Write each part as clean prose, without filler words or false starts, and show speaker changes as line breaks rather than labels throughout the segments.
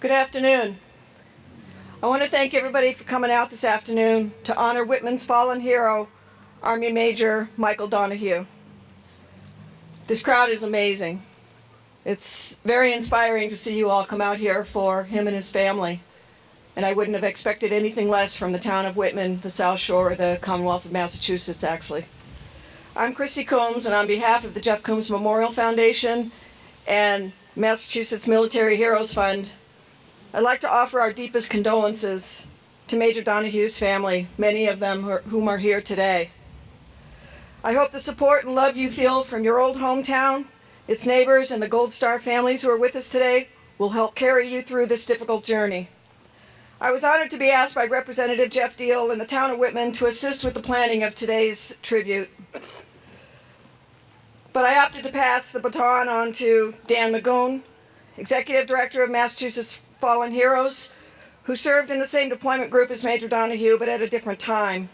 Good afternoon. I want to thank everybody for coming out this afternoon to honor Whitman's fallen hero, Army Major Michael Donahue. This crowd is amazing. It's very inspiring to see you all come out here for him and his family. And I wouldn't have expected anything less from the town of Whitman, the South Shore, the Commonwealth of Massachusetts, actually. I'm Christy Coombs, and on behalf of the Jeff Coombs Memorial Foundation and Massachusetts Military Heroes Fund, I'd like to offer our deepest condolences to Major Donahue's family, many of them whom are here today. I hope the support and love you feel from your old hometown, its neighbors, and the Gold Star families who are with us today will help carry you through this difficult journey. I was honored to be asked by Representative Jeff Deal and the town of Whitman to assist with the planning of today's tribute. But I opted to pass the baton on to Dan Magoon, Executive Director of Massachusetts Fallen Heroes, who served in the same deployment group as Major Donahue, but at a different time.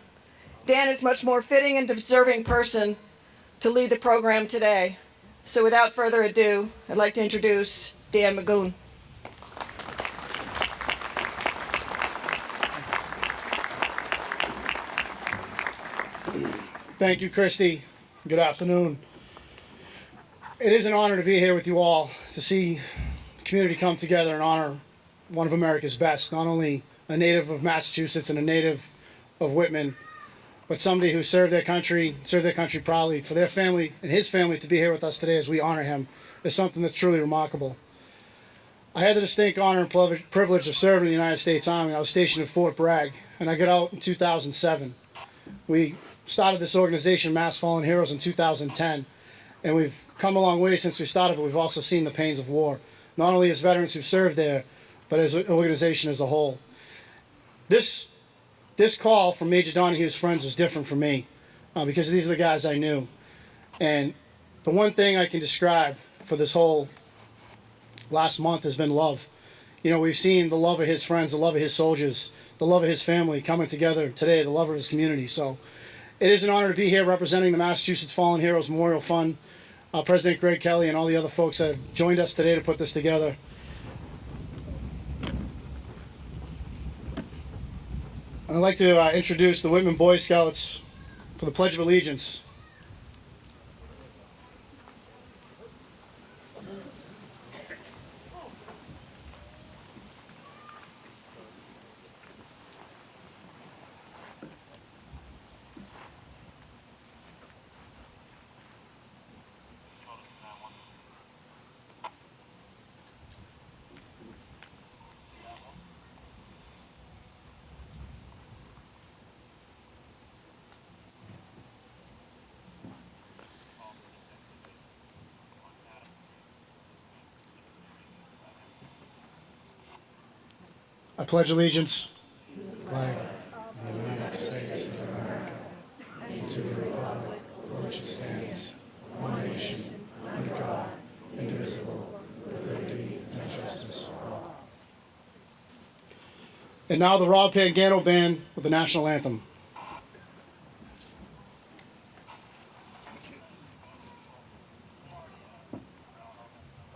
Dan is much more fitting and deserving person to lead the program today. So without further ado, I'd like to introduce Dan Magoon.
Thank you, Christy. Good afternoon. It is an honor to be here with you all, to see the community come together and honor one of America's best, not only a native of Massachusetts and a native of Whitman, but somebody who served their country proudly. For their family and his family to be here with us today as we honor him is something that's truly remarkable. I had the distinct honor and privilege of serving in the United States Army. I was stationed at Fort Bragg, and I got out in 2007. We started this organization, Mass Fallen Heroes, in 2010, and we've come a long way since we started, but we've also seen the pains of war, not only as veterans who served there, but as an organization as a whole. This call from Major Donahue's friends was different for me because these are the guys I knew. And the one thing I can describe for this whole last month has been love. You know, we've seen the love of his friends, the love of his soldiers, the love of his family coming together today, the love of his community. So it is an honor to be here representing the Massachusetts Fallen Heroes Memorial Fund, President Greg Kelly, and all the other folks that have joined us today to put this together. I'd like to introduce the Whitman Boy Scouts for the Pledge of Allegiance. I pledge allegiance to the flag of the United States of America and to the republic for which it stands, one nation, under God, indivisible, with liberty and justice for all. And now the Rob Pangano Band with the national anthem.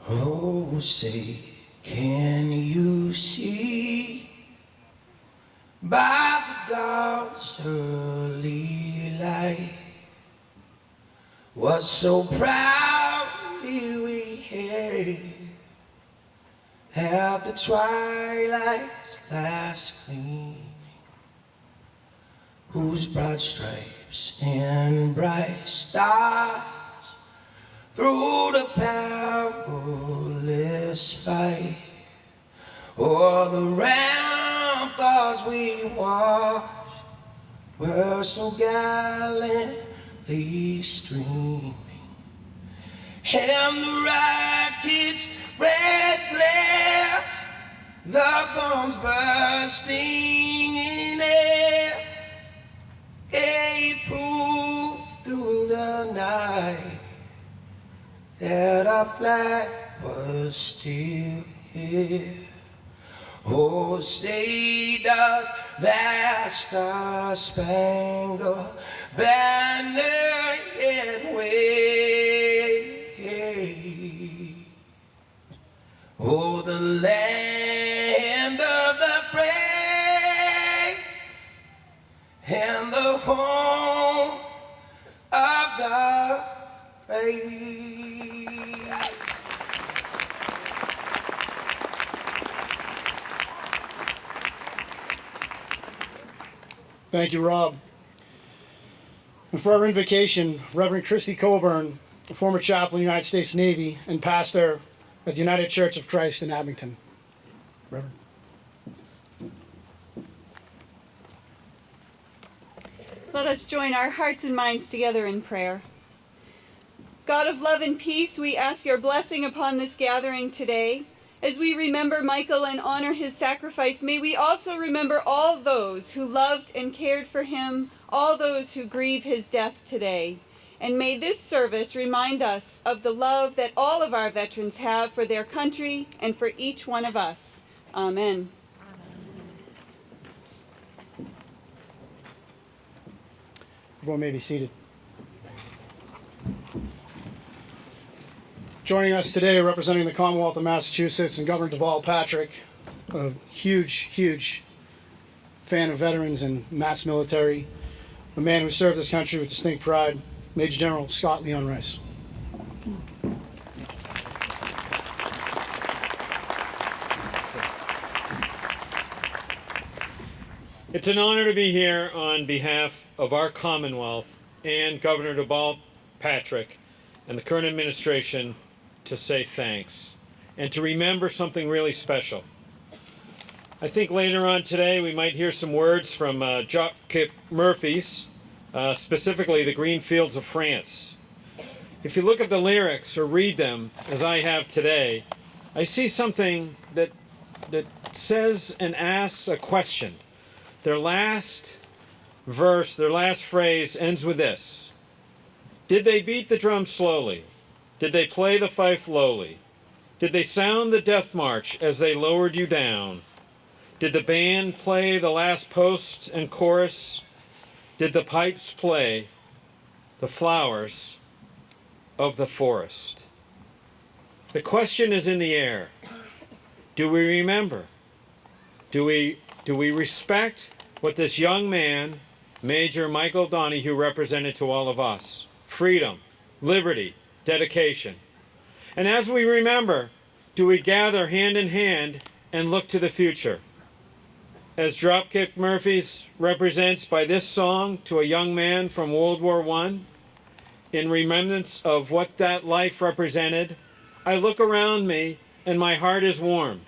Oh, say, can you see by the dawn's early light what so proudly we hailed at the twilight's last gleaming, whose broad stripes and bright stars through the perilous fight o'er the ramparts we watched were so gallantly streaming, and the rocket's red glare, the bombs bursting in air, gave proof through the night that our flag was still here. Oh, say does that star-spangled banner yet wave? Oh, the land the praise.
Thank you, Rob. And for our invocation, Reverend Christy Coburn, a former chaplain in the United States Navy and pastor at the United Church of Christ in Abington. Reverend.
Let us join our hearts and minds together in prayer. God of love and peace, we ask your blessing upon this gathering today. As we remember Michael and honor his sacrifice, may we also remember all those who loved and cared for him, all those who grieve his death today. And may this service remind us of the love that all of our veterans have for their country and for each one of us. Amen.
Everyone may be seated. Joining us today, representing the Commonwealth of Massachusetts, and Governor Deval Patrick, a huge fan of veterans and mass military, a man who served this country with distinct pride, Major General Scott Leon Rice.
It's an honor to be here on behalf of our Commonwealth and Governor Deval Patrick and the current administration to say thanks and to remember something really special. I think later on today we might hear some words from Jacques Murphy's, specifically the Green Fields of France. If you look at the lyrics or read them as I have today, I see something that says and asks a question. Their last verse, their last phrase ends with this: did they beat the drum slowly? Did they play the fife lowly? Did they sound the death march as they lowered you down? Did the band play the last post and chorus? Did the pipes play the flowers of the forest? The question is in the air. Do we remember? Do we respect what this young man, Major Michael Donahue, represented to all of us? Freedom, liberty, dedication. And as we remember, do we gather hand in hand and look to the future? As Dropkick Murphys represents by this song to a young man from World War I, in remembrance of what that life represented, I look around me and my heart is warm.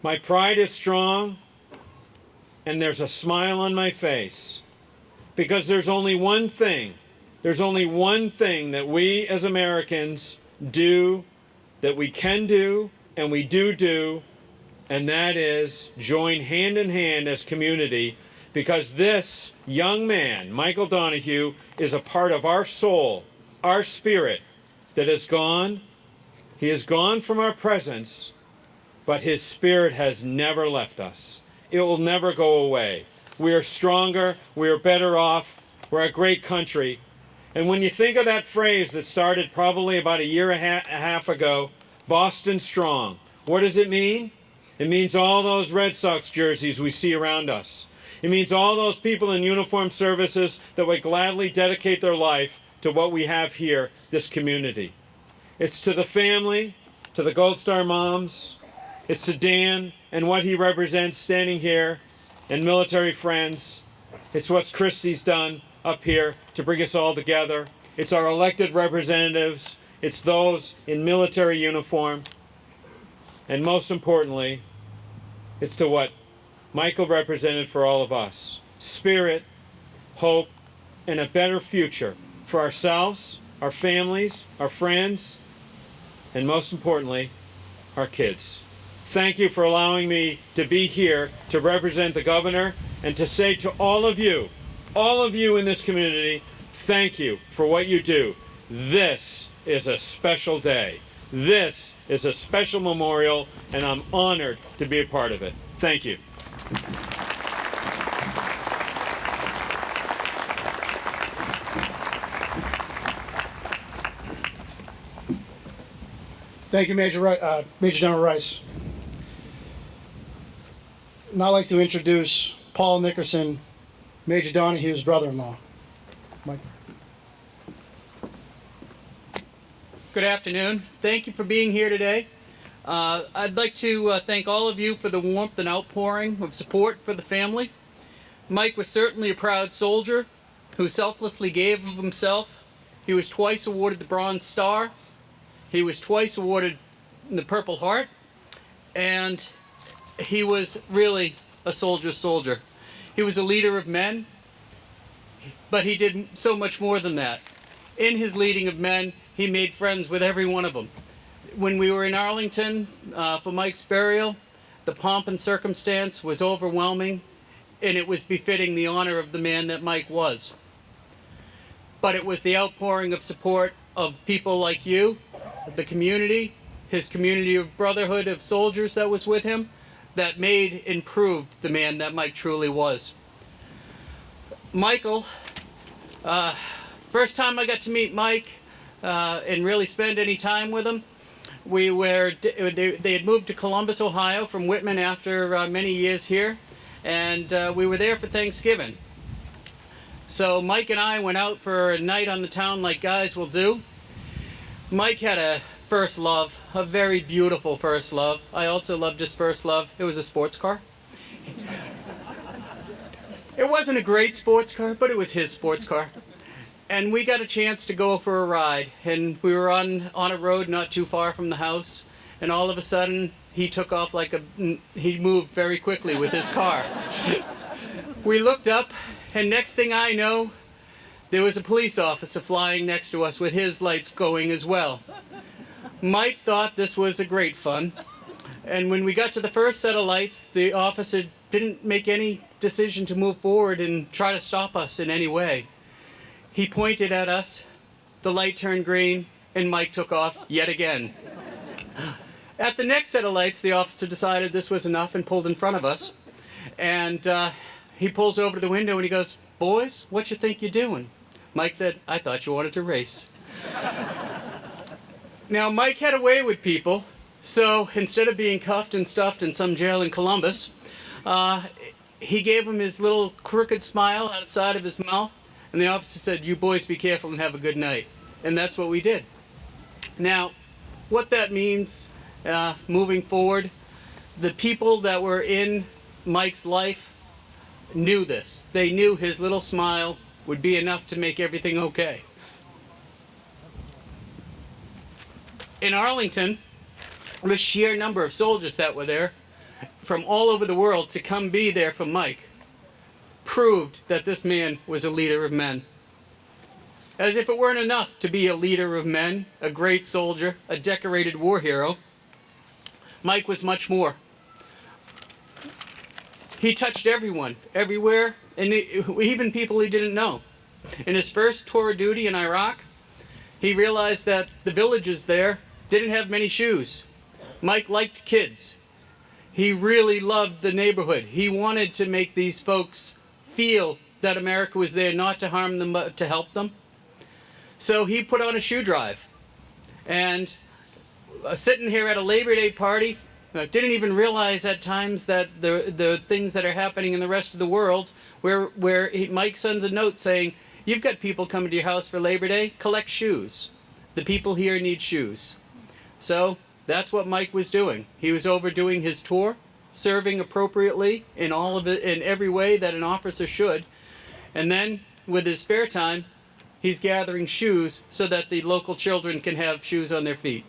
My pride is strong, and there's a smile on my face. Because there's only one thing that we as Americans do, that we can do, and we do, and that is join hand in hand as community, because this young man, Michael Donahue, is a part of our soul, our spirit, that is gone. He is gone from our presence, but his spirit has never left us. It will never go away. We are stronger, we are better off, we're a great country. And when you think of that phrase that started probably about a year and a half ago, Boston Strong, what does it mean? It means all those Red Sox jerseys we see around us. It means all those people in uniformed services that would gladly dedicate their life to what we have here, this community. It's to the family, to the Gold Star moms, it's to Dan and what he represents standing here, and military friends. It's what Christy's done up here to bring us all together. It's our elected representatives. It's those in military uniform. And most importantly, it's to what Michael represented for all of us. Spirit, hope, and a better future for ourselves, our families, our friends, and most importantly, our kids. Thank you for allowing me to be here to represent the governor and to say to all of you in this community, thank you for what you do. This is a special day. This is a special memorial, and I'm honored to be a part of it. Thank you.
Thank you, Major General Rice. Now I'd like to introduce Paul Nickerson, Major Donahue's brother-in-law. Mike.
Good afternoon. Thank you for being here today. I'd like to thank all of you for the warmth and outpouring of support for the family. Mike was certainly a proud soldier who selflessly gave of himself. He was twice awarded the Bronze Star. He was twice awarded the Purple Heart. And he was really a soldier's soldier. He was a leader of men, but he did so much more than that. In his leading of men, he made friends with every one of them. When we were in Arlington for Mike's burial, the pomp and circumstance was overwhelming, and it was befitting the honor of the man that Mike was. But it was the outpouring of support of people like you, the community, his community of brotherhood of soldiers that was with him, that made and proved the man that Mike truly was. Michael, first time I got to meet Mike and really spend any time with him, they had moved to Columbus, Ohio from Whitman after many years here, and we were there for Thanksgiving. So Mike and I went out for a night on the town like guys will do. Mike had a first love, a very beautiful first love. I also loved his first love. It was a sports car. It wasn't a great sports car, but it was his sports car. And we got a chance to go for a ride, and we were on a road not too far from the house, and all of a sudden he took off he moved very quickly with his car. We looked up, and next thing I know, there was a police officer flying next to us with his lights going as well. Mike thought this was a great fun, and when we got to the first set of lights, the officer didn't make any decision to move forward and try to stop us in any way. He pointed at us, the light turned green, and Mike took off yet again. At the next set of lights, the officer decided this was enough and pulled in front of us, and he pulls over to the window and he goes, "Boys, what you think you're doing?" Mike said, "I thought you wanted to race." Now, Mike had a way with people, so instead of being cuffed and stuffed in some jail in Columbus, he gave him his little crooked smile outside of his mouth, and the officer said, "You boys be careful and have a good night." And that's what we did. Now, what that means moving forward, the people that were in Mike's life knew this. They knew his little smile would be enough to make everything okay. In Arlington, the sheer number of soldiers that were there from all over the world to come be there for Mike proved that this man was a leader of men. As if it weren't enough to be a leader of men, a great soldier, a decorated war hero, Mike was much more. He touched everyone, everywhere, and even people he didn't know. In his first tour of duty in Iraq, he realized that the villages there didn't have many shoes. Mike liked kids. He really loved the neighborhood. He wanted to make these folks feel that America was there not to harm them but to help them. So he put on a shoe drive. And sitting here at a Labor Day party, didn't even realize at times that the things that are happening in the rest of the world, where Mike sends a note saying, "You've got people coming to your house for Labor Day, collect shoes. The people here need shoes." So that's what Mike was doing. He was overdoing his tour, serving appropriately in every way that an officer should. And then with his spare time, he's gathering shoes so that the local children can have shoes on their feet.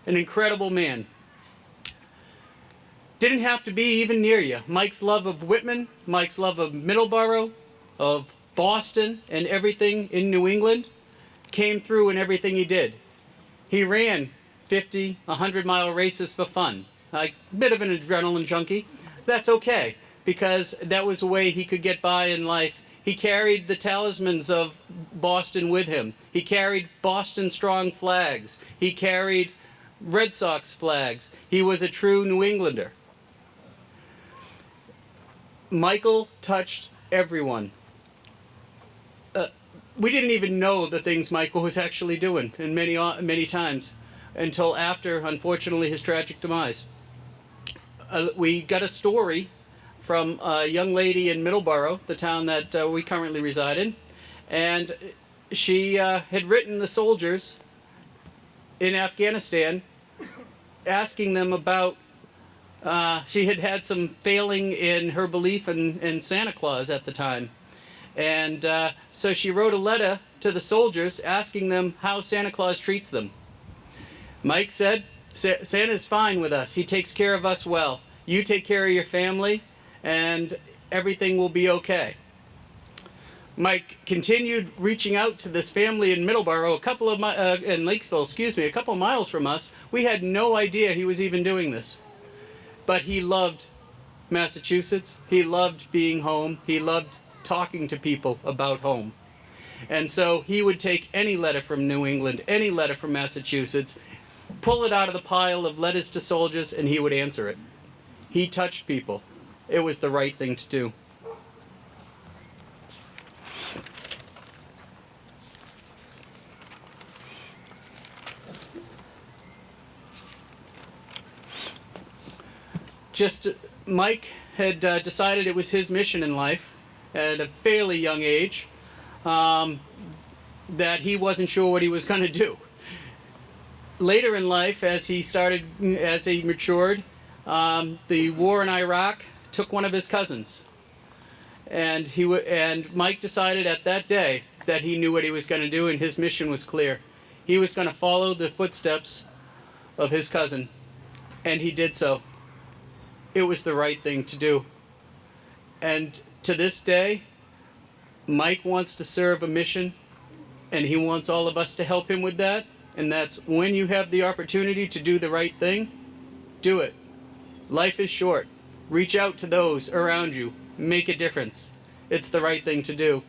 An incredible man. Didn't have to be even near you. Mike's love of Whitman, Mike's love of Middleborough, of Boston, and everything in New England came through in everything he did. He ran 50, 100-mile races for fun. A bit of an adrenaline junkie. That's okay, because that was the way he could get by in life. He carried the talismans of Boston with him. He carried Boston Strong flags. He carried Red Sox flags. He was a true New Englander. Michael touched everyone. We didn't even know the things Michael was actually doing, and many times, until after, unfortunately, his tragic demise. We got a story from a young lady in Middleborough, the town that we currently reside in, and she had written the soldiers in Afghanistan, asking them about, she had had some failing in her belief in Santa Claus at the time. And so she wrote a letter to the soldiers asking them how Santa Claus treats them. Mike said, Santa's fine with us. He takes care of us well. You take care of your family and everything will be okay. Mike continued reaching out to this family in Middleborough, in Lakesville, a couple of miles from us. We had no idea he was even doing this. But he loved Massachusetts. He loved being home. He loved talking to people about home. And so he would take any letter from New England, any letter from Massachusetts, pull it out of the pile of letters to soldiers, and he would answer it. He touched people. It was the right thing to do. Mike had decided it was his mission in life at a fairly young age, that he wasn't sure what he was going to do. Later in life, as he matured, the war in Iraq took one of his cousins, and Mike decided at that day that he knew what he was going to do, and his mission was clear. He was going to follow the footsteps of his cousin, and he did so. It was the right thing to do. And to this day, Mike wants to serve a mission, and he wants all of us to help him with that. And that's when you have the opportunity to do the right thing, do it. Life is short. Reach out to those around you. Make a difference. It's the right thing to do.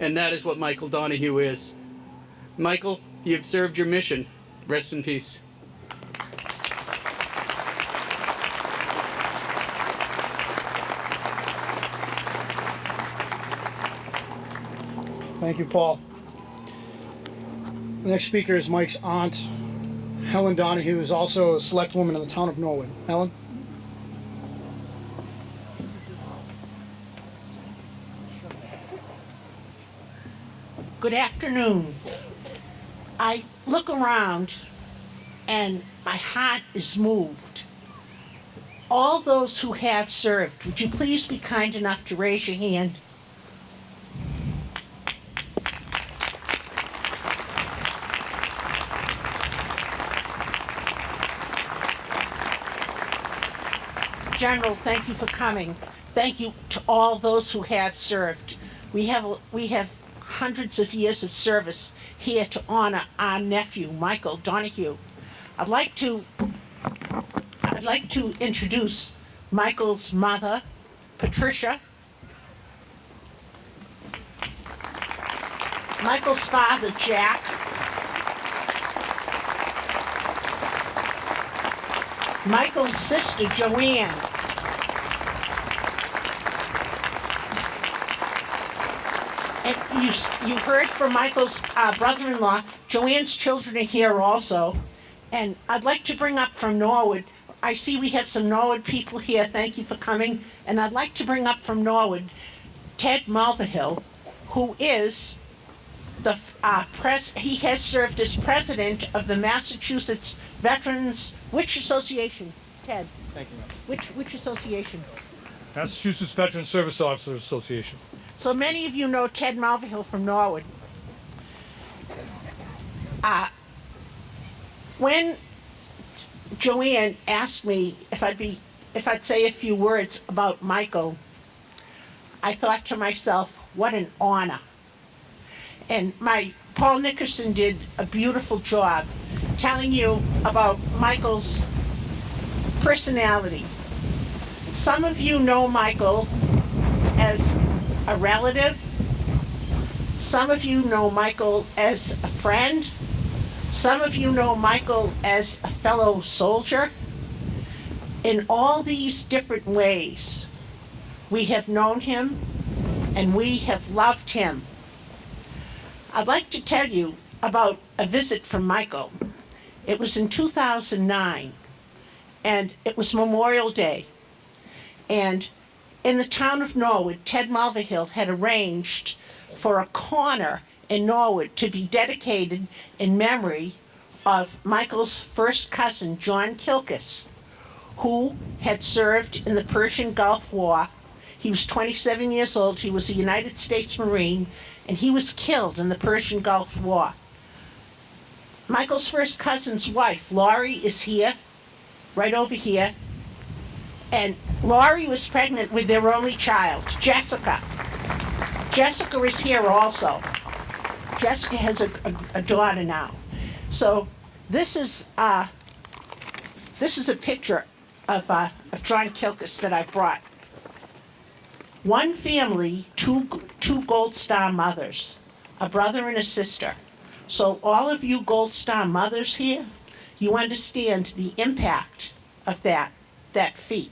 And that is what Michael Donahue is. Michael, you've served your mission. Rest in peace.
Thank you, Paul. The next speaker is Mike's aunt, Helen Donahue, is also a select woman in the town of Norwood. Helen?
Good afternoon. I look around and my heart is moved. All those who have served, would you please be kind enough to raise your hand? General, thank you for coming. Thank you to all those who have served. We have hundreds of years of service here to honor our nephew, Michael Donahue. I'd like to introduce Michael's mother, Patricia. Michael's father, Jack. Michael's sister, Joanne. And you heard from Michael's brother-in-law. Joanne's children are here also. And I'd like to bring up from Norwood. I see we have some Norwood people here. Thank you for coming. And I'd like to bring up from Norwood Ted Mulvihill, who is he has served as president of the Massachusetts Veterans, which association, Ted?
Thank you, ma'am.
Which association?
Massachusetts Veteran Service Officers Association.
So many of you know Ted Mulvihill from Norwood. When Joanne asked me if I'd say a few words about Michael, I thought to myself, what an honor. And Paul Nickerson did a beautiful job telling you about Michael's personality. Some of you know Michael as a relative. Some of you know Michael as a friend. Some of you know Michael as a fellow soldier. In all these different ways, we have known him and we have loved him. I'd like to tell you about a visit from Michael. It was in 2009, and it was Memorial Day. And in the town of Norwood, Ted Mulvihill had arranged for a corner in Norwood to be dedicated in memory of Michael's first cousin, John Kilkus, who had served in the Persian Gulf War. He was 27 years old. He was a United States Marine, and he was killed in the Persian Gulf War. Michael's first cousin's wife, Laurie, is here, right over here. And Laurie was pregnant with their only child, Jessica. Jessica is here also. Jessica has a daughter now. So this is a picture of John Kilkus that I brought. One family, two Gold Star mothers, a brother and a sister. So all of you Gold Star mothers here, you understand the impact of that feat.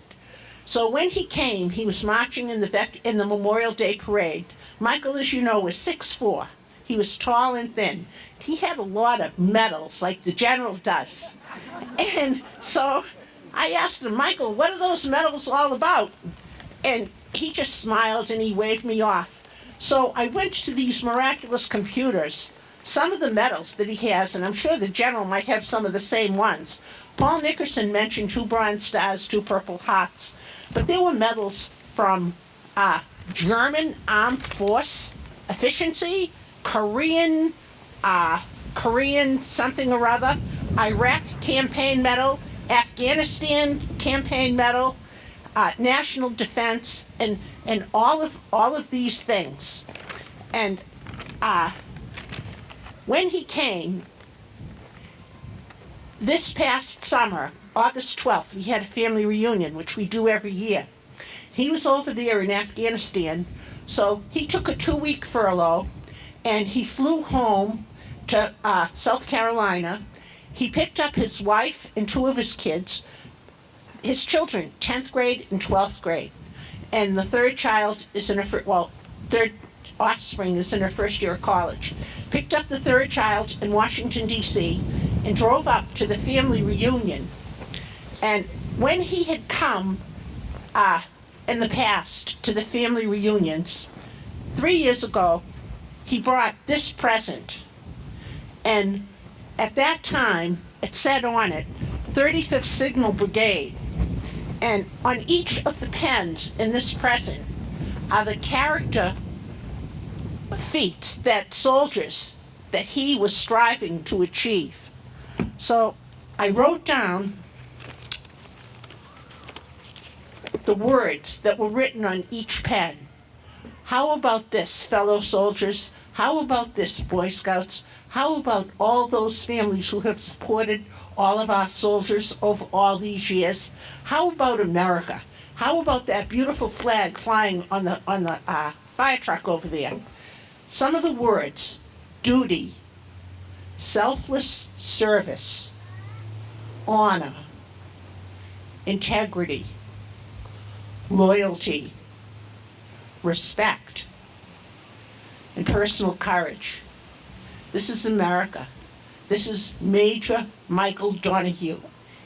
So when he came, he was marching in the Memorial Day Parade. Michael, as you know, was 6'4". He was tall and thin. He had a lot of medals, like the general does. And so I asked him, Michael, what are those medals all about? And he just smiled and he waved me off. So I went to these miraculous computers, some of the medals that he has, and I'm sure the general might have some of the same ones. Paul Nickerson mentioned 2 Bronze Stars, 2 Purple Hearts, but there were medals from German Armed Force Efficiency, Korean something or other, Iraq Campaign Medal, Afghanistan Campaign Medal, National Defense, and all of these things. And when he came, this past summer, August 12th, we had a family reunion, which we do every year. He was over there in Afghanistan, so he took a 2-week furlough, and he flew home to South Carolina. He picked up his wife and 2 of his kids, his children, 10th grade and 12th grade. And the third child is in third offspring is in her first year of college. Picked up the third child in Washington, D.C., and drove up to the family reunion. And when he had come in the past to the family reunions, 3 years ago, he brought this present. And at that time, it said on it, 35th Signal Brigade. And on each of the pens in this present are the character feats that soldiers that he was striving to achieve. So I wrote down the words that were written on each pen. How about this, fellow soldiers? How about this, Boy Scouts? How about all those families who have supported all of our soldiers over all these years? How about America? How about that beautiful flag flying on the fire truck over there? Some of the words: duty, selfless service, honor, integrity, loyalty, respect, and personal courage. This is America. This is Major Michael Donahue.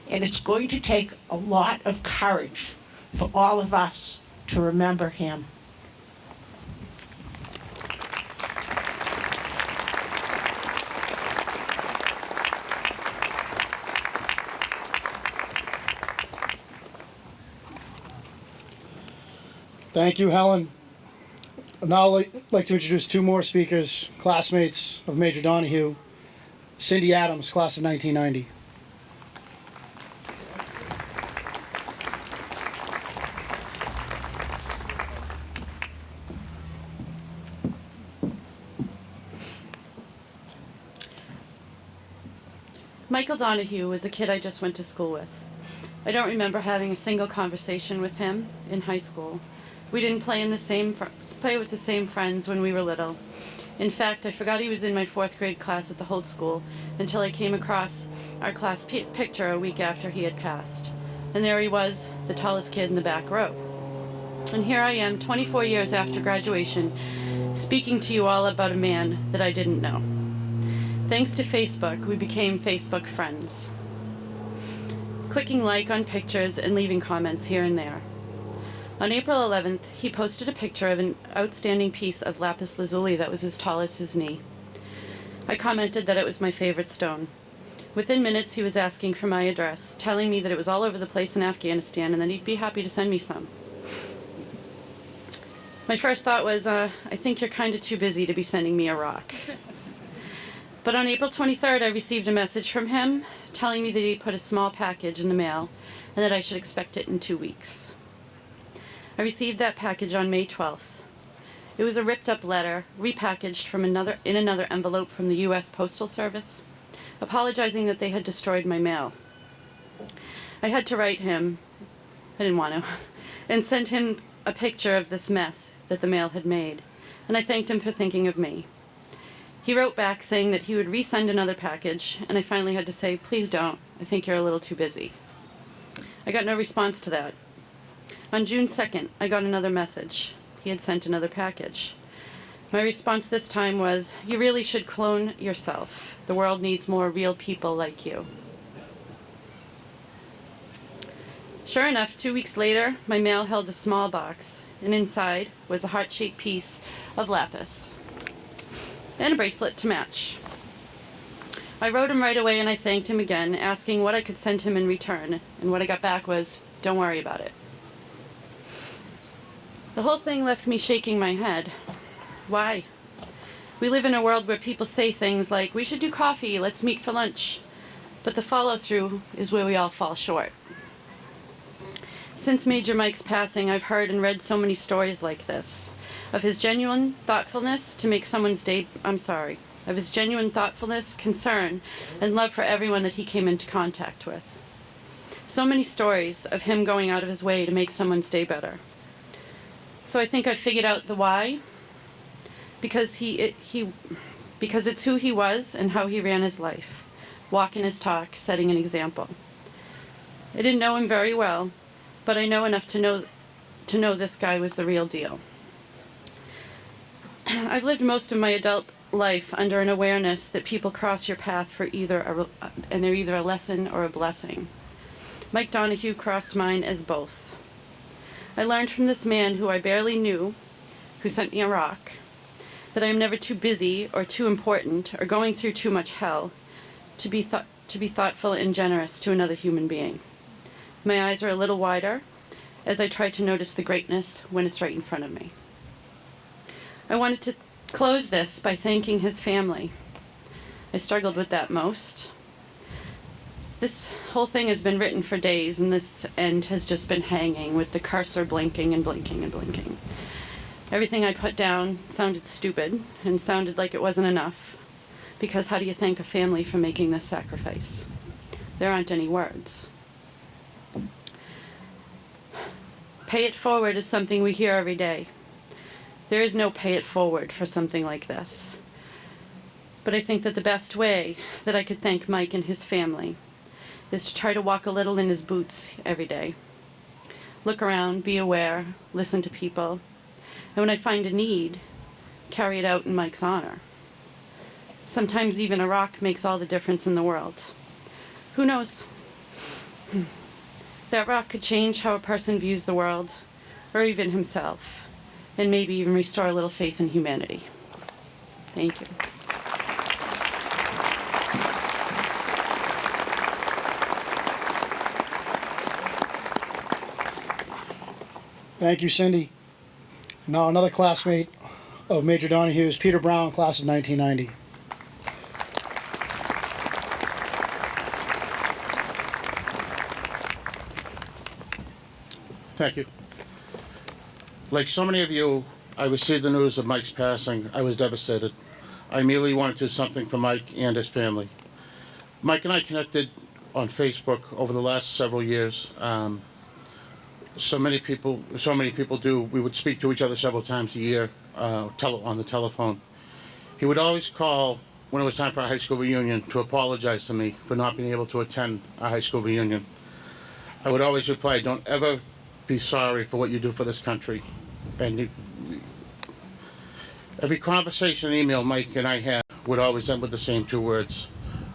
And it's going to take a lot of courage for all of us to remember him.
Thank you, Helen. I'd now like to introduce 2 more speakers, classmates of Major Donahue. Cindy Adams, class of 1990.
Michael Donahue was a kid I just went to school with. I don't remember having a single conversation with him in high school. We didn't play with the same friends when we were little. In fact, I forgot he was in my 4th grade class at the Holt School until I came across our class picture a week after he had passed. And there he was, the tallest kid in the back row. And here I am, 24 years after graduation, speaking to you all about a man that I didn't know. Thanks to Facebook, we became Facebook friends, clicking like on pictures and leaving comments here and there. On April 11th, he posted a picture of an outstanding piece of lapis lazuli that was as tall as his knee. I commented that it was my favorite stone. Within minutes, he was asking for my address, telling me that it was all over the place in Afghanistan and that he'd be happy to send me some. My first thought was, I think you're kind of too busy to be sending me a rock. But on April 23rd, I received a message from him telling me that he'd put a small package in the mail and that I should expect it in 2 weeks. I received that package on May 12th. It was a ripped-up letter, repackaged in another envelope from the U.S. Postal Service, apologizing that they had destroyed my mail. I had to write him, I didn't want to, and send him a picture of this mess that the mail had made, and I thanked him for thinking of me. He wrote back saying that he would resend another package, and I finally had to say, please don't, I think you're a little too busy. I got no response to that. On June 2nd, I got another message. He had sent another package. My response this time was, you really should clone yourself. The world needs more real people like you. Sure enough, 2 weeks later, my mail held a small box, and inside was a heart-shaped piece of lapis and a bracelet to match. I wrote him right away and I thanked him again, asking what I could send him in return, and what I got back was, don't worry about it. The whole thing left me shaking my head. Why? We live in a world where people say things like, we should do coffee, let's meet for lunch. But the follow-through is where we all fall short. Since Major Mike's passing, I've heard and read so many stories like this, of his genuine thoughtfulness to make someone's day, of his genuine thoughtfulness, concern, and love for everyone that he came into contact with. So many stories of him going out of his way to make someone's day better. So I think I figured out the why, because because it's who he was and how he ran his life, walking his talk, setting an example. I didn't know him very well, but I know enough to know this guy was the real deal. I've lived most of my adult life under an awareness that people cross your path for and they're either a lesson or a blessing. Mike Donahue crossed mine as both. I learned from this man who I barely knew, who sent me a rock, that I am never too busy or too important or going through too much hell to be thoughtful and generous to another human being. My eyes are a little wider as I try to notice the greatness when it's right in front of me. I wanted to close this by thanking his family. I struggled with that most. This whole thing has been written for days, and this end has just been hanging with the cursor blinking and blinking and blinking. Everything I put down sounded stupid and sounded like it wasn't enough, because how do you thank a family for making this sacrifice? There aren't any words. Pay it forward is something we hear every day. There is no pay it forward for something like this. But I think that the best way that I could thank Mike and his family is to try to walk a little in his boots every day. Look around, be aware, listen to people, and when I find a need, carry it out in Mike's honor. Sometimes even a rock makes all the difference in the world. Who knows? That rock could change how a person views the world, or even himself, and maybe even restore a little faith in humanity. Thank you.
Thank you, Cindy. Now another classmate of Major Donahue is Peter Brown, class of 1990.
Thank you. Like so many of you, I received the news of Mike's passing. I was devastated. I immediately wanted to do something for Mike and his family. Mike and I connected on Facebook over the last several years. So many people do. We would speak to each other several times a year on the telephone. He would always call when it was time for our high school reunion to apologize to me for not being able to attend our high school reunion. I would always reply, don't ever be sorry for what you do for this country. And every conversation and email Mike and I had would always end with the same two words,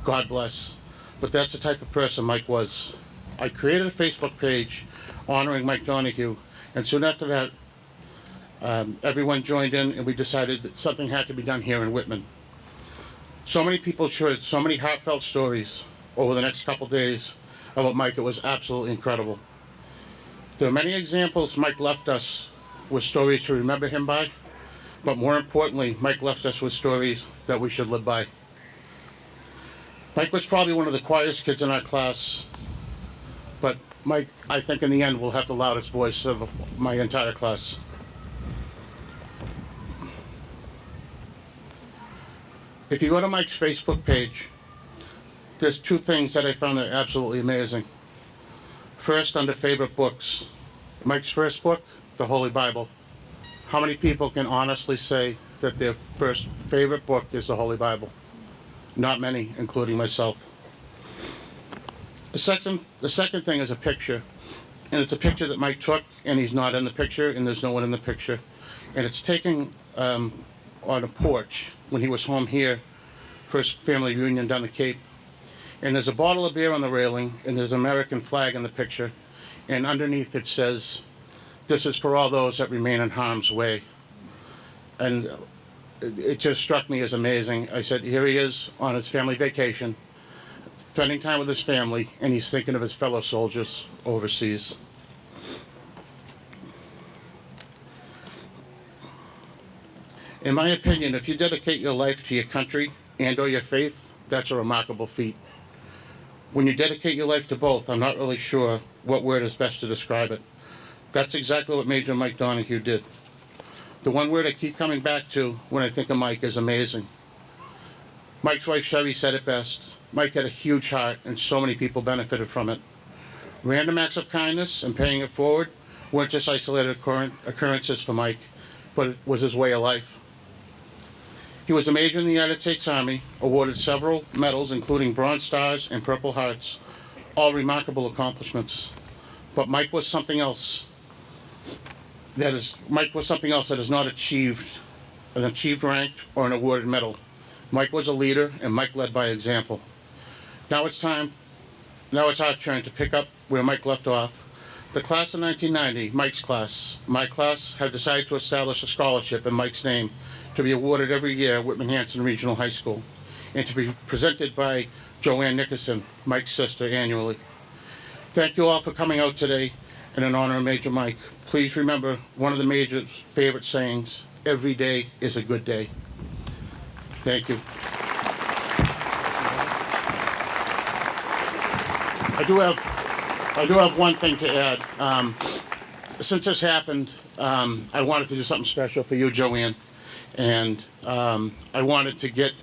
God bless. But that's the type of person Mike was. I created a Facebook page honoring Mike Donahue, and soon after that, everyone joined in and we decided that something had to be done here in Whitman. So many people shared so many heartfelt stories over the next couple days about Mike. It was absolutely incredible. There are many examples Mike left us with stories to remember him by, but more importantly, Mike left us with stories that we should live by. Mike was probably one of the quietest kids in our class, but Mike, I think in the end, will have the loudest voice of my entire class. If you go to Mike's Facebook page, there's two things that I found that are absolutely amazing. First, under favorite books, Mike's first book, the Holy Bible. How many people can honestly say that their first favorite book is the Holy Bible? Not many, including myself. The second thing is a picture, and it's a picture that Mike took, and he's not in the picture, and there's no one in the picture. And it's taken on a porch when he was home here for his family reunion down the Cape. And there's a bottle of beer on the railing, and there's an American flag in the picture, and underneath it says, "This is for all those that remain in harm's way." And it just struck me as amazing. I said, here he is on his family vacation, spending time with his family, and he's thinking of his fellow soldiers overseas. In my opinion, if you dedicate your life to your country and or your faith, that's a remarkable feat. When you dedicate your life to both, I'm not really sure what word is best to describe it. That's exactly what Major Mike Donahue did. The one word I keep coming back to when I think of Mike is amazing. Mike's wife Sherry said it best. Mike had a huge heart, and so many people benefited from it. Random acts of kindness and paying it forward weren't just isolated occurrences for Mike, but it was his way of life. He was a major in the United States Army, awarded several medals, including Bronze Stars and Purple Hearts, all remarkable accomplishments. But Mike was something else. That is not achieved an achieved rank or an awarded medal. Mike was a leader, and Mike led by example. Now it's our turn to pick up where Mike left off. The class of 1990, Mike's class, my class, have decided to establish a scholarship in Mike's name to be awarded every year at Whitman Regional High School, and to be presented by Joanne Nickerson, Mike's sister, annually. Thank you all for coming out today, and in honor of Major Mike, please remember one of the Major's favorite sayings, every day is a good day. Thank you. I do have one thing to add. Since this happened, I wanted to do something special for you, Joanne, and I wanted to get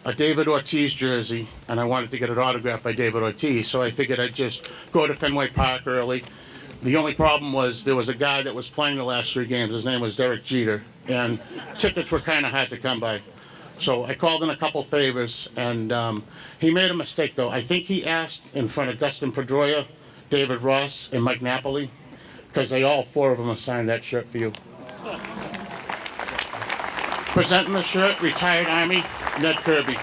a David Ortiz jersey, and I wanted to get it autographed by David Ortiz, so I figured I'd just go to Fenway Park early. The only problem was there was a guy that was playing the last 3 games. His name was Derek Jeter, and tickets were kind of hard to come by. So I called in a couple favors, and he made a mistake, though. I think he asked in front of Dustin Pedroia, David Ross, and Mike Napoli, because they all 4 of them assigned that shirt for you. Presenting the shirt, retired Army, Ned Kirby.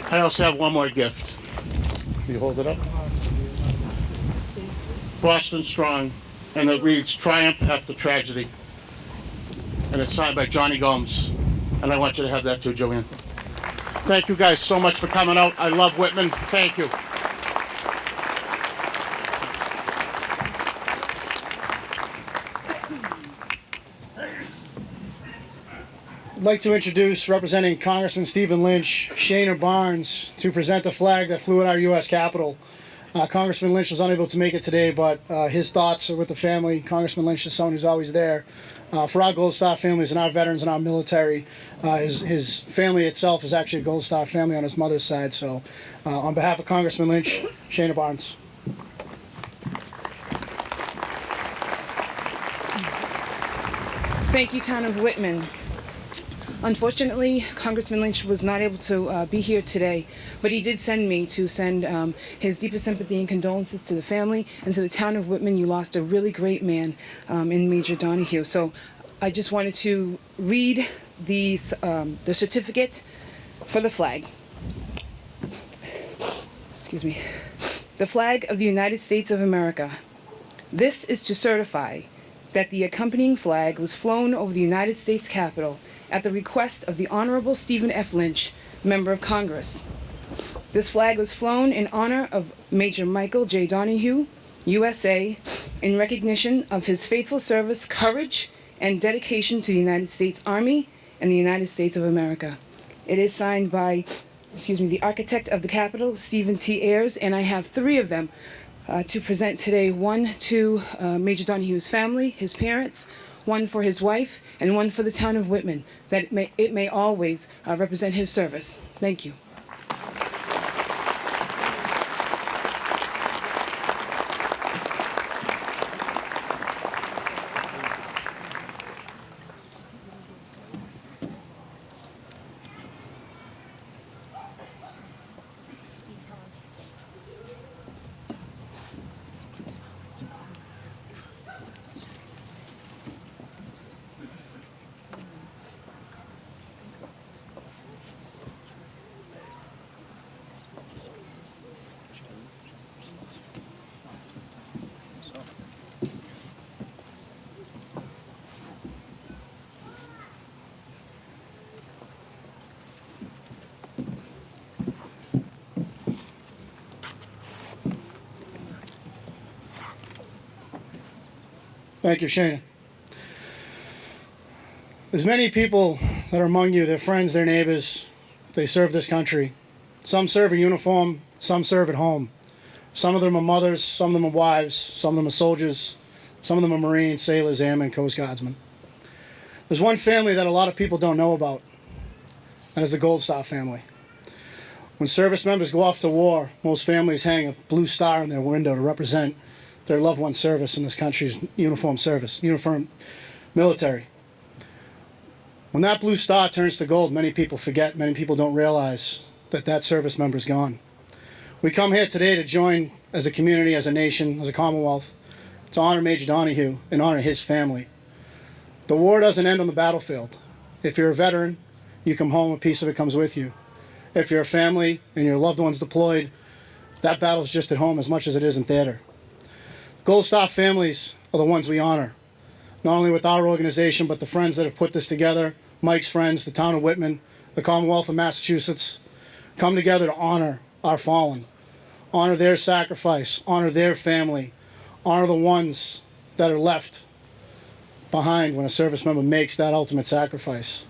I also have one more gift. Can you hold it up? Boston Strong, and it reads Triumph After Tragedy. And it's signed by Johnny Gomes. And I want you to have that too, Joanne. Thank you guys so much for coming out. I love Whitman. Thank you.
I'd like to introduce, representing Congressman Stephen Lynch, Shana Barnes, to present the flag that flew at our U.S. Capitol. Congressman Lynch was unable to make it today, but his thoughts are with the family. Congressman Lynch is someone who's always there for our Gold Star families and our veterans and our military. His family itself is actually a Gold Star family on his mother's side. So on behalf of Congressman Lynch, Shana Barnes.
Thank you, Town of Whitman. Unfortunately, Congressman Lynch was not able to be here today, but he did send me to send his deepest sympathy and condolences to the family and to the Town of Whitman. You lost a really great man in Major Donahue. So I just wanted to read the certificate For the flag. Excuse me. The flag of the United States of America. This is to certify that the accompanying flag was flown over the United States Capitol at the request of the Honorable Stephen F. Lynch, Member of Congress. This flag was flown in honor of Major Michael J. Donahue, USA, in recognition of his faithful service, courage, and dedication to the United States Army and the United States of America. It is signed by, the architect of the Capitol, Stephen T. Ayers, and I have 3 of them to present today. 1 to Major Donahue's family, his parents, 1 for his wife, and 1 for the town of Whitman, that it may always represent his service. Thank you.
Thank you, Shana. There's many people that are among you, they're friends, they're neighbors, they serve this country. Some serve in uniform, some serve at home. Some of them are mothers, some of them are wives, some of them are soldiers, some of them are Marines, sailors, airmen, Coast Guardsmen. There's one family that a lot of people don't know about, and it's the Gold Star family. When service members go off to war, most families hang a blue star in their window to represent their loved one's service in this country's uniformed military. When that blue star turns to gold, many people forget, many people don't realize that that service member's gone. We come here today to join as a community, as a nation, as a Commonwealth, to honor Major Donahue and honor his family. The war doesn't end on the battlefield. If you're a veteran, you come home, a piece of it comes with you. If you're a family and your loved one's deployed, that battle's just at home as much as it is in theater. Gold Star families are the ones we honor, not only with our organization, but the friends that have put this together, Mike's friends, the town of Whitman, the Commonwealth of Massachusetts, come together to honor our fallen, honor their sacrifice, honor their family, honor the ones that are left behind when a service member makes that ultimate sacrifice.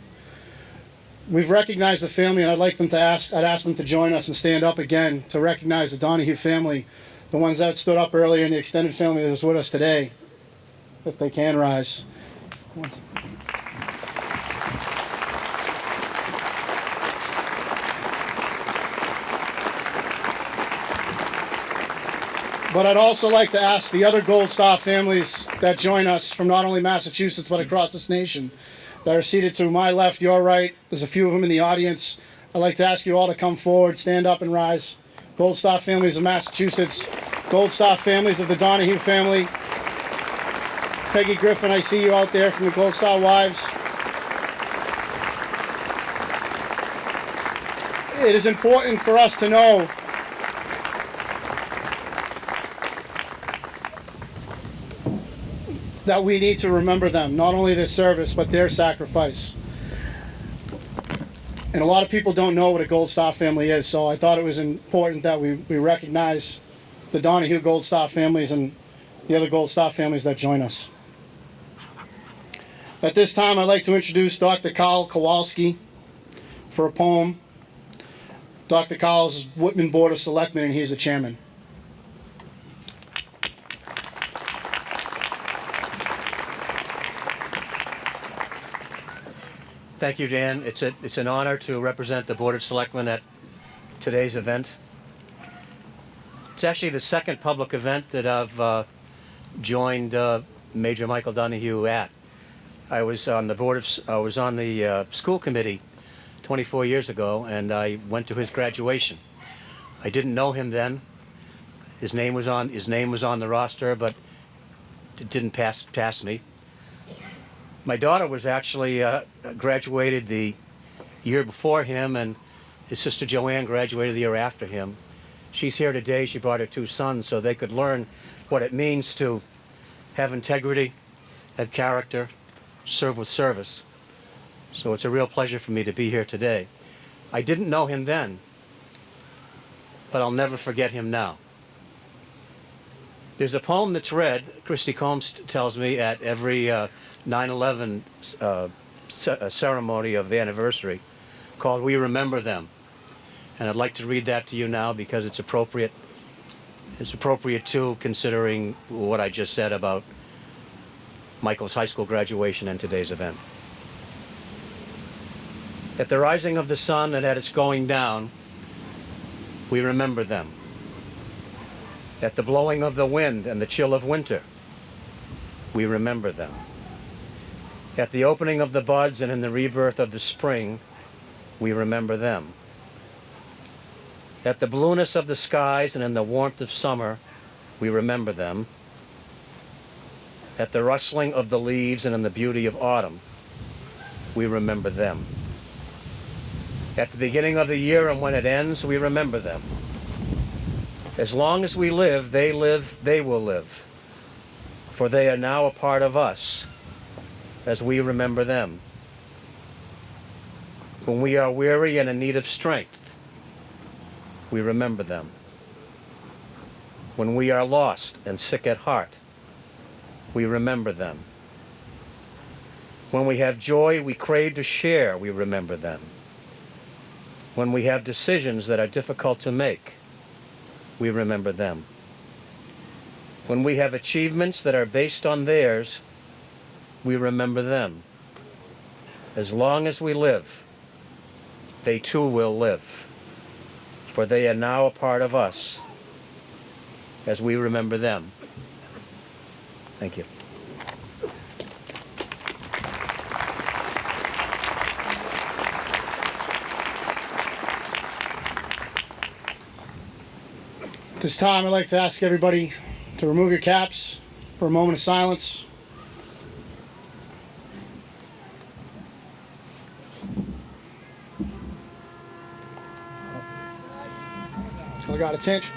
We've recognized the family, and I'd ask them to join us and stand up again to recognize the Donahue family, the ones that stood up earlier, and the extended family that is with us today, if they can rise. But I'd also like to ask the other Gold Star families that join us from not only Massachusetts but across this nation that are seated to my left, your right. There's a few of them in the audience. I'd like to ask you all to come forward, stand up and rise. Gold Star families of Massachusetts, Gold Star families of the Donahue family. Peggy Griffin, I see you out there from the Gold Star Wives. It is important for us to know that we need to remember them, not only their service, but their sacrifice. And a lot of people don't know what a Gold Star family is, so I thought it was important that we recognize the Donahue Gold Star families and the other Gold Star families that join us. At this time, I'd like to introduce Dr. Carl Kowalski for a poem. Dr. Carl is Whitman Board of Selectmen, and he's the chairman.
Thank you, Dan. It's an honor to represent the Board of Selectmen at today's event. It's actually the second public event that I've joined Major Michael Donahue at. I was on the school committee 24 years ago, and I went to his graduation. I didn't know him then. His name was on the roster, but it didn't pass me. My daughter was actually graduated the year before him, and His sister Joanne graduated the year after him. She's here today. She brought her 2 sons so they could learn what it means to have integrity, have character, serve with service. So it's a real pleasure for me to be here today. I didn't know him then, but I'll never forget him now. There's a poem that's read, Christy Combs tells me, at every 9/11 ceremony of the anniversary, called We Remember Them. And I'd like to read that to you now because it's appropriate. It's appropriate too, considering what I just said about Michael's high school graduation and today's event. At the rising of the sun and at its going down, we remember them. At the blowing of the wind and the chill of winter, we remember them. At the opening of the buds and in the rebirth of the spring, we remember them. At the blueness of the skies and in the warmth of summer, we remember them. At the rustling of the leaves and in the beauty of autumn, we remember them. At the beginning of the year and when it ends, we remember them. As long as we live, they will live. For they are now a part of us as we remember them. When we are weary and in need of strength, we remember them. When we are lost and sick at heart, we remember them. When we have joy we crave to share, we remember them. When we have decisions that are difficult to make, we remember them. When we have achievements that are based on theirs, we remember them. As long as we live, they too will live. For they are now a part of us as we remember them. Thank you.
At this time, I'd like to ask everybody to remove your caps for a moment of silence. I got attention.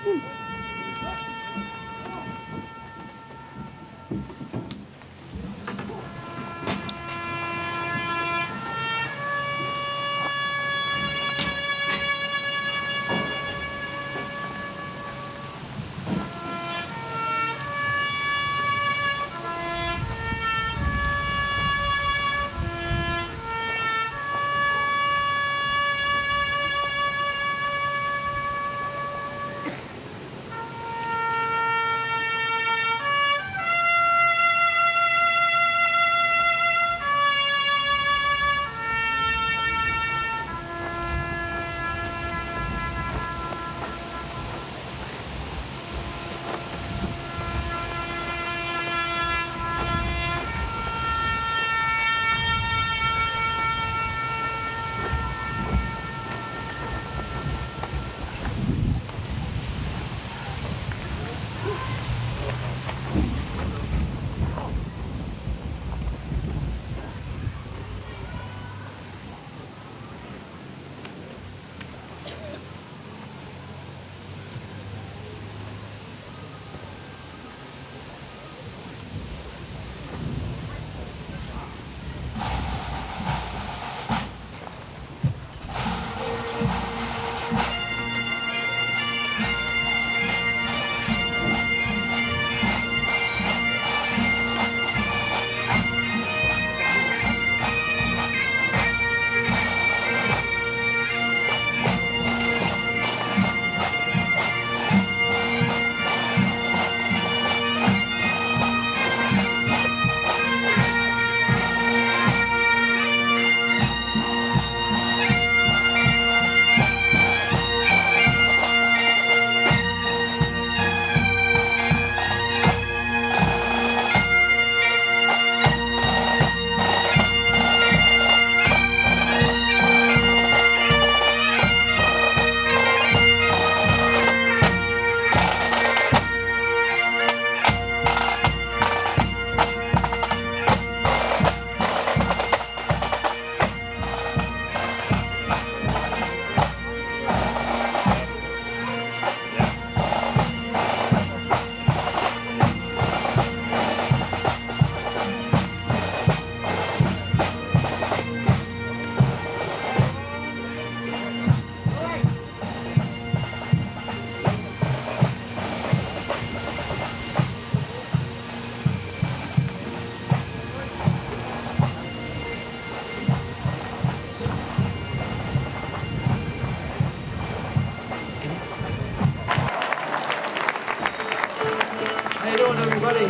everybody.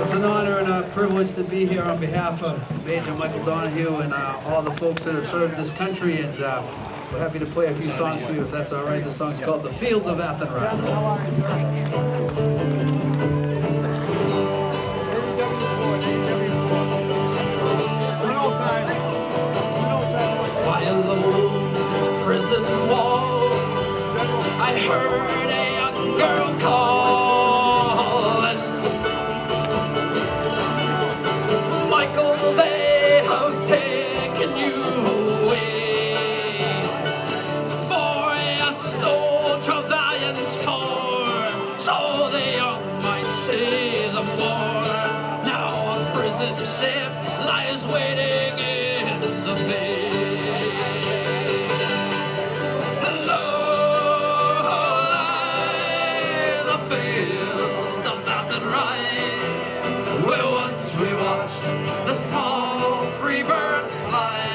It's an honor and a privilege to be here on behalf of Major Michael Donahue and all the folks that have served this country, and we're happy to play a few songs for you if that's all right. The song's called The Fields of Athenry. By a lone prison wall, I heard a young girl calling, Michael, they have taken you away, for you stole Travaillan's corn, so the young might say the more. Now a prison ship lies waiting in the bay. The small free birds fly.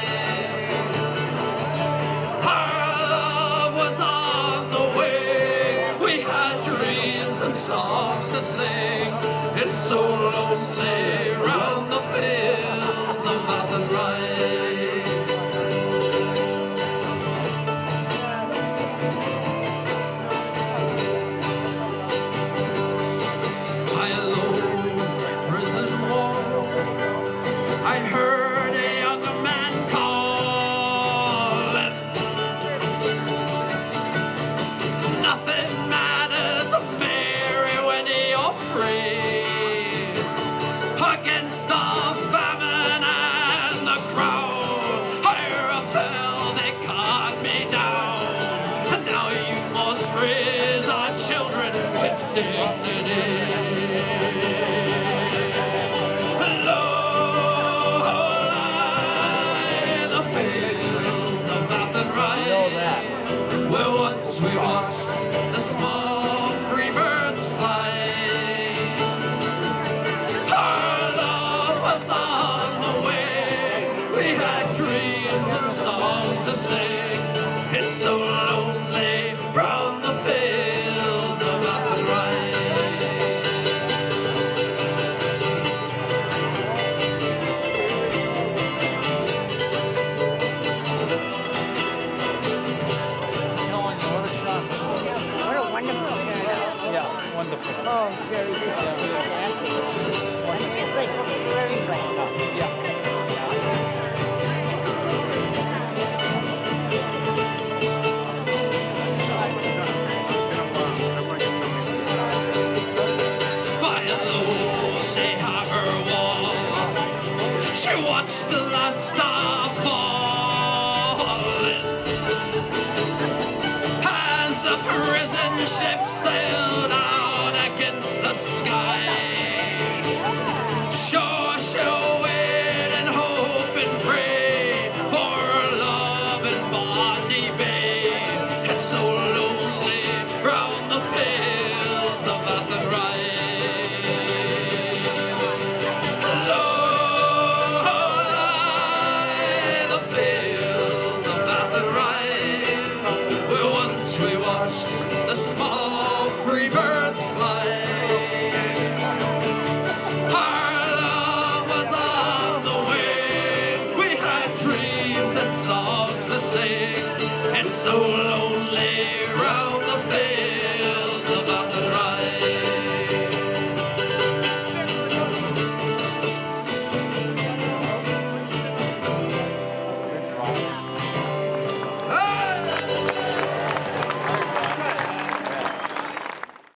Our love was on the way. We had dreams and songs to sing. It's so lonely round the fields of Athenry. By a low prison wall, I heard a young man calling. Nothing matters, Mary, when you're free. Against the famine and the crowd, I rebel, they cut me down. And now you must raise our children with dignity. Where once we watched the small free birds fly. Our love was on the way. We had dreams and songs to sing.